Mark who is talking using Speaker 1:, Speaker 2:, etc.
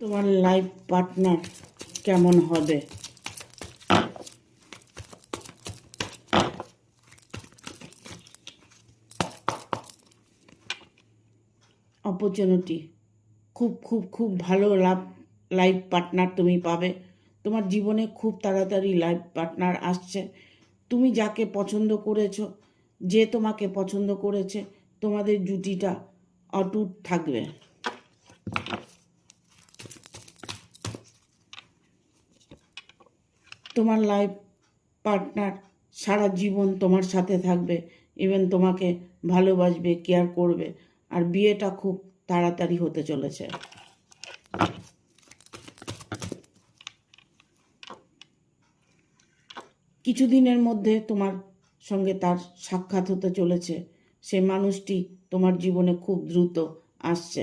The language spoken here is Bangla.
Speaker 1: তোমার লাইফ পার্টনার কেমন হবে? অপরচুনিটি, খুব খুব খুব ভালো লাইফ পার্টনার তুমি পাবে। তোমার জীবনে খুব তাড়াতাড়ি লাইফ পার্টনার আসছে। তুমি যাকে পছন্দ করেছো, যে তোমাকে পছন্দ করেছে, তোমাদের জুটিটা অটুট থাকবে। তোমার লাইফ পার্টনার সারা জীবন তোমার সাথে থাকবে, ইভেন তোমাকে ভালোবাসবে, কেয়ার করবে। আর বিয়েটা খুব তাড়াতাড়ি হতে চলেছে। কিছুদিনের মধ্যে তোমার সঙ্গে তার সাক্ষাৎ হতে চলেছে। সে মানুষটি তোমার জীবনে খুব দ্রুত আসছে।